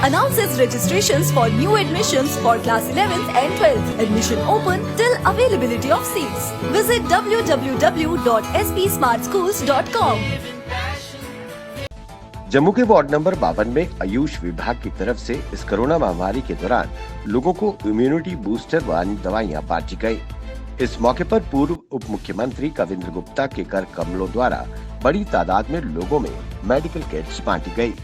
announces registrations for new admissions for class 11th and 12th. Admission open till availability of seats. Visit www.spsmartschools.com. Jammu के ward number 52 में आयुष विभाग की तरफ से इस कोरोना महामारी के दौरान लोगों को इम्यूनिटी बूस्टर वाली दवाइयां बांटी गई। इस मौके पर पूर्व उप मुख्यमंत्री कविंद्र गुप्ता के कर कमलों द्वारा बड़ी तादाद में लोगों में मेडिकल किट्स बांटी गई।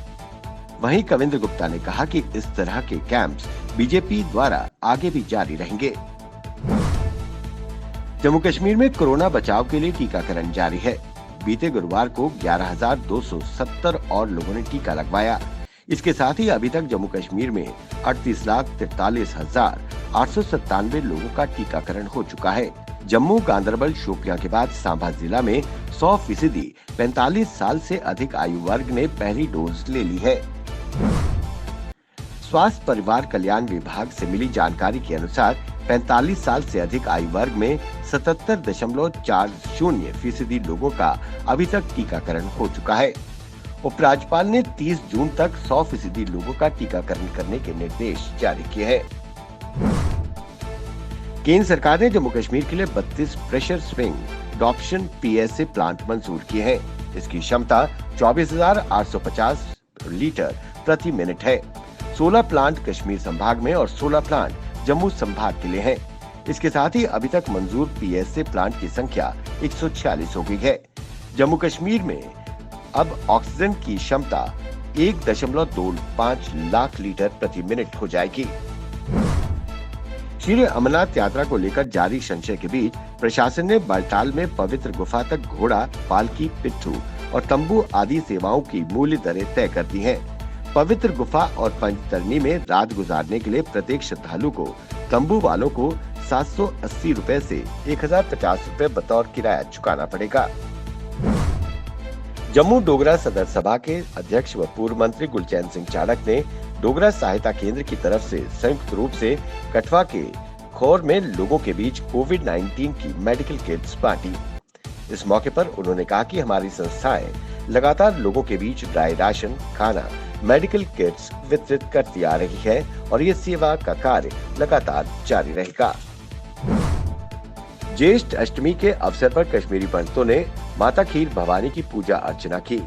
वहीं कविंद्र गुप्ता ने कहा कि इस तरह के कैंप्स बीजेपी द्वारा आगे भी जारी रहेंगे। जम्मू कश्मीर में कोरोना बचाव के लिए टीकाकरण जारी है। बीते गुरुवार को 11,270 और लोगों ने टीका लगवाया। इसके साथ ही अभी तक जम्मू कश्मीर में 38,43,897 लोगों का टीकाकरण हो चुका है। जम्मू, गांदरबल, शोपियां के बाद सांबा जिला में 100% 45 साल से अधिक आयु वर्ग ने पहली डोज ले ली है। स्वास्थ्य परिवार कल्याण विभाग से मिली जानकारी के अनुसार 45 साल से अधिक आयु वर्ग में 77.40% लोगों का अभी तक टीकाकरण हो चुका है। उपराज्यपाल ने 30 जून तक 100% लोगों का टीकाकरण करने के निर्देश जारी किए हैं। केंद्र सरकार ने जम्मू कश्मीर के लिए 32 प्रेशर स्विंग डॉप्शन PSA प्लांट मंजूर किए हैं। इसकी क्षमता 24,850 लीटर प्रति मिनट है। 16 प्लांट कश्मीर संभाग में और 16 प्लांट जम्मू संभाग के लिए हैं। इसके साथ ही अभी तक मंजूर PSA प्लांट की संख्या 146 हो गई है। जम्मू कश्मीर में अब ऑक्सीजन की क्षमता 1.25 लाख लीटर प्रति मिनट हो जाएगी। श्री अमरनाथ यात्रा को लेकर जारी संशय के बीच प्रशासन ने बालटाल में पवित्र गुफा तक घोड़ा, पालकी, पिट्ठू और तंबू आदि सेवाओं की मूल्य दरें तय कर दी हैं। पवित्र गुफा और पंचतरणी में रात गुजारने के लिए प्रत्येक श्रद्धालु को तंबू वालों को 780 रुपए से 1050 रुपए बतौर किराया चुकाना पड़ेगा। जम्मू डोगरा सदर सभा के अध्यक्ष व पूर्व मंत्री गुलचैन सिंह चाड़क ने डोगरा सहायता केंद्र की तरफ से संयुक्त रूप से कठवा के खौर में लोगों के बीच कोविड-19 की मेडिकल किट्स बांटी। इस मौके पर उन्होंने कहा कि हमारी संस्थाएं लगातार लोगों के बीच ड्राई राशन, खाना, मेडिकल किट्स वितरित करती आ रही है और ये सेवा का कार्य लगातार जारी रहेगा। ज्येष्ठ अष्टमी के अवसर पर कश्मीरी पंडितों ने माता खीर भवानी की पूजा अर्चना की।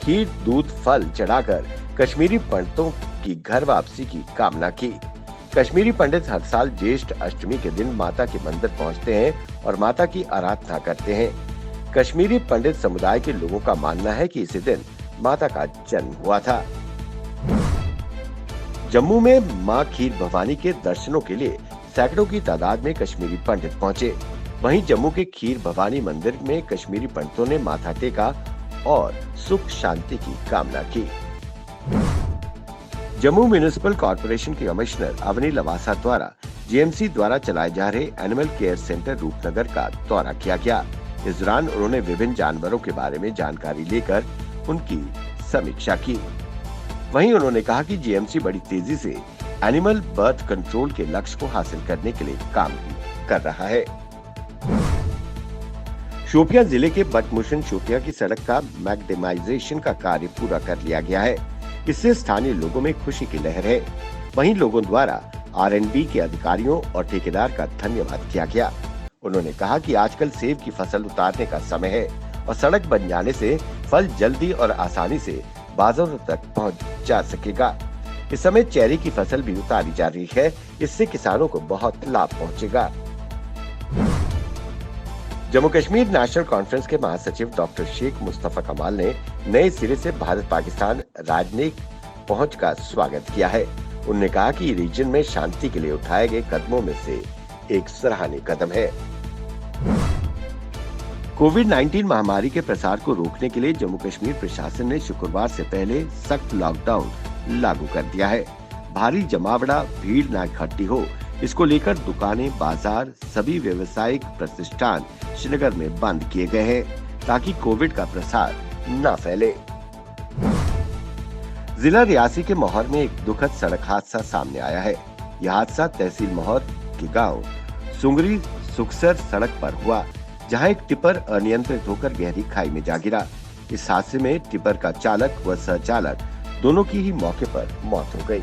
खीर, दूध, फल चढ़ाकर कश्मीरी पंडितों की घर वापसी की कामना की। कश्मीरी पंडित हर साल ज्येष्ठ अष्टमी के दिन माता के मंदिर पहुंचते हैं और माता की आराधना करते हैं। कश्मीरी पंडित समुदाय के लोगों का मानना है कि इसी दिन माता का जन्म हुआ था। जम्मू में मां खीर भवानी के दर्शनों के लिए सैकड़ों की तादाद में कश्मीरी पंडित पहुंचे। वहीं जम्मू के खीर भवानी मंदिर में कश्मीरी पंडितों ने माथा टेका और सुख शांति की कामना की। जम्मू म्युनिसिपल कॉर्पोरेशन के कमिश्नर अवनी लवासा द्वारा GMC द्वारा चलाए जा रहे एनिमल केयर सेंटर रूपनगर का दौरा किया गया। इस दौरान उन्होंने विभिन्न जानवरों के बारे में जानकारी लेकर उनकी समीक्षा की। वहीं उन्होंने कहा कि GMC बड़ी तेजी से एनिमल बर्थ कंट्रोल के लक्ष्य को हासिल करने के लिए काम कर रहा है। शोपियां जिले के बटमुशन शोपियां की सड़क का मैग्नेमाइजेशन का कार्य पूरा कर लिया गया है। इससे स्थानीय लोगों में खुशी की लहर है। वहीं लोगों द्वारा R&B के अधिकारियों और ठेकेदार का धन्यवाद किया गया। उन्होंने कहा कि आजकल सेब की फसल उतारने का समय है और सड़क बन जाने से फल जल्दी और आसानी से बाजारों तक पहुंच जा सकेगा। इस समय चेरी की फसल भी उतारी जा रही है। इससे किसानों को बहुत लाभ पहुंचेगा। जम्मू कश्मीर नेशनल कॉन्फ्रेंस के महासचिव डॉक्टर शेख मुस्तफा कमाल ने नए सिरे से भारत पाकिस्तान राजनयिक पहुंच का स्वागत किया है। उन्होंने कहा कि रीजन में शांति के लिए उठाए गए कदमों में से एक सराहनीय कदम है। कोविड-19 महामारी के प्रसार को रोकने के लिए जम्मू कश्मीर प्रशासन ने शुक्रवार से पहले सख्त लॉकडाउन लागू कर दिया है। भारी जमावड़ा, भीड़ न इकट्ठी हो, इसको लेकर दुकानें, बाजार, सभी व्यावसायिक प्रतिष्ठान श्रीनगर में बंद किए गए हैं ताकि कोविड का प्रसार न फैले। जिला रियासी के मौहर में एक दुखद सड़क हादसा सामने आया है। यह हादसा तहसील मौहर के गांव सुंगरी सुखसर सड़क पर हुआ, जहां एक टिपर अनियंत्रित होकर गहरी खाई में जा गिरा। इस हादसे में टिपर का चालक व सह चालक दोनों की ही मौके पर मौत हो गई।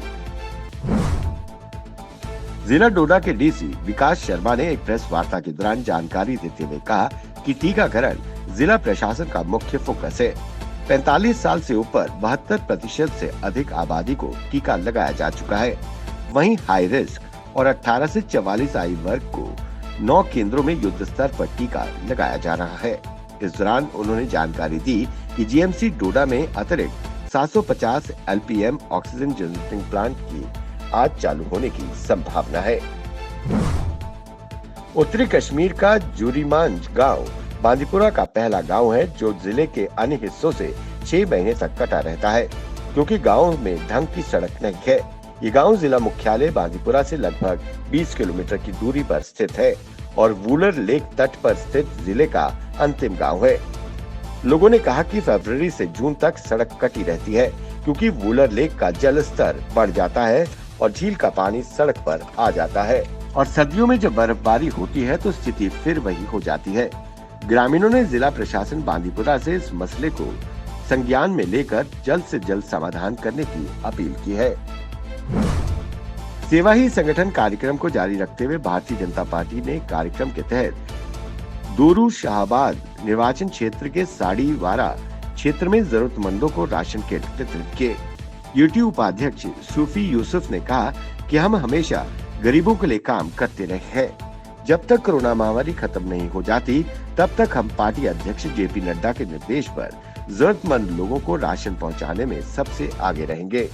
जिला डोडा के डीसी विकास शर्मा ने एक प्रेस वार्ता के दौरान जानकारी देते हुए कहा कि टीकाकरण जिला प्रशासन का मुख्य फोकस है। 45 साल से ऊपर 72% से अधिक आबादी को टीका लगाया जा चुका है। वहीं हाई रिस्क और 18 से 44 आयु वर्ग को 9 केंद्रों में युद्ध स्तर पर टीका लगाया जा रहा है। इस दौरान उन्होंने जानकारी दी कि जीएमसी डोडा में अतिरिक्त 750 एलपीएम ऑक्सीजन जनरेटिंग प्लांट की आज चालू होने की संभावना है। उत्तरी कश्मीर का जूरीमांज गांव बांदीपुरा का पहला गांव है जो जिले के अन्य हिस्सों से 6 महीने तक कटा रहता है, क्योंकि गांव में ढंग की सड़क नहीं है। ये गांव जिला मुख्यालय बांदीपुरा से लगभग 20 किलोमीटर की दूरी पर स्थित है और वूलर लेक तट पर स्थित जिले का अंतिम गांव है। लोगों ने कहा कि फरवरी से जून तक सड़क कटी रहती है, क्योंकि वूलर लेक का जल स्तर बढ़ जाता है और झील का पानी सड़क पर आ जाता है और सर्दियों में जब बर्फबारी होती है तो स्थिति फिर वही हो जाती है। ग्रामीणों ने जिला प्रशासन बांदीपुरा से इस मसले को संज्ञान में लेकर जल्द से जल्द समाधान करने की अपील की है। सेवा ही संगठन कार्यक्रम को जारी रखते हुए भारतीय जनता पार्टी ने कार्यक्रम के तहत दोरू शाहबाद निर्वाचन क्षेत्र के साड़ीवाड़ा क्षेत्र में जरूरतमंदों को राशन किट वितरित किए। यूटी उपाध्यक्ष सूफी यूसुफ ने कहा कि हम हमेशा गरीबों के लिए काम करते रहे हैं। जब तक कोरोना महामारी खत्म नहीं हो जाती तब तक हम पार्टी अध्यक्ष जेपी नड्डा के निर्देश पर जरूरतमंद लोगों को राशन पहुंचाने में सबसे आगे रहेंगे।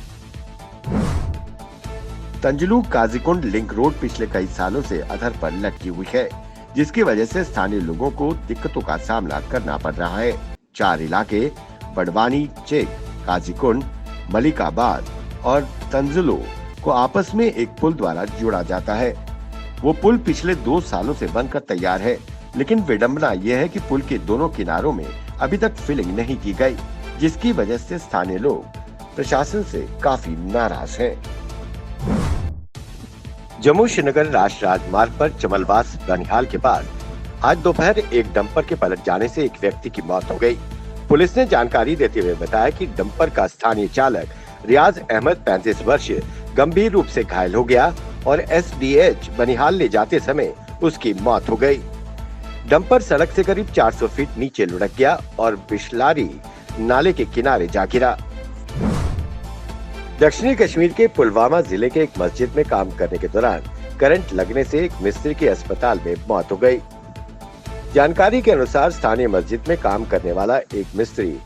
तंजलू काजीकुंड लिंक रोड पिछले कई सालों से अधर पर लटकी हुई है, जिसकी वजह से स्थानीय लोगों को दिक्कतों का सामना करना पड़ रहा है। 4 इलाके बड़वानी, चेक, काजीकुंड, मलिकाबाद और तंजलो को आपस में एक पुल द्वारा जोड़ा जाता है। वो पुल पिछले 2 सालों से बनकर तैयार है, लेकिन विडंबना यह है कि पुल के दोनों किनारों में अभी तक फिलिंग नहीं की गई, जिसकी वजह से स्थानीय लोग प्रशासन से काफी नाराज हैं। जम्मू श्रीनगर राष्ट्रीय राजमार्ग पर चमलवास बनिहाल के पास आज दोपहर एक डंपर के पलट जाने से एक व्यक्ति की मौत हो गई। पुलिस ने जानकारी देते हुए बताया कि डंपर का स्थानीय चालक रियाज अहमद 35 वर्षीय गंभीर रूप से घायल हो गया और एसडीएच बनिहाल ले जाते समय उसकी मौत हो गई। डंपर सड़क से करीब 400 फीट नीचे लुढ़क गया और बिशलारी नाले के किनारे जा गिरा। दक्षिणी कश्मीर के पुलवामा जिले के एक मस्जिद में काम करने के दौरान करंट लगने से एक मिस्त्री की अस्पताल में मौत हो गई। जानकारी के अनुसार स्थानीय मस्जिद में काम करने वाला एक मिस्त्री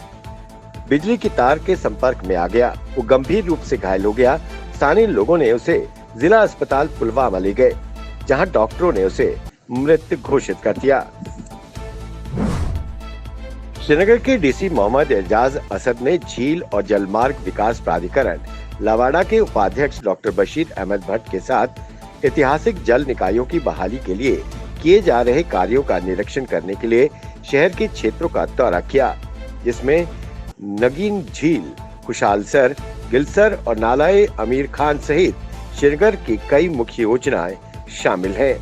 बिजली की तार के संपर्क में आ गया। वो गंभीर रूप से घायल हो गया। स्थानीय लोगों ने उसे जिला अस्पताल पुलवामा ले गए, जहां डॉक्टरों ने उसे मृत घोषित कर दिया। श्रीनगर के डीसी मोहम्मद एजाज असद ने झील और जलमार्ग विकास प्राधिकरण लवाड़ा के उपाध्यक्ष डॉक्टर बशीर अहमद भट्ट के साथ ऐतिहासिक जल निकायों की बहाली के लिए किए जा रहे कार्यों का निरीक्षण करने के लिए शहर के क्षेत्रों का दौरा किया, जिसमें नगीन झील, खुशालसर, गिलसर और नालाए अमीर खान सहित श्रीनगर की कई मुख्य योजनाएं शामिल हैं।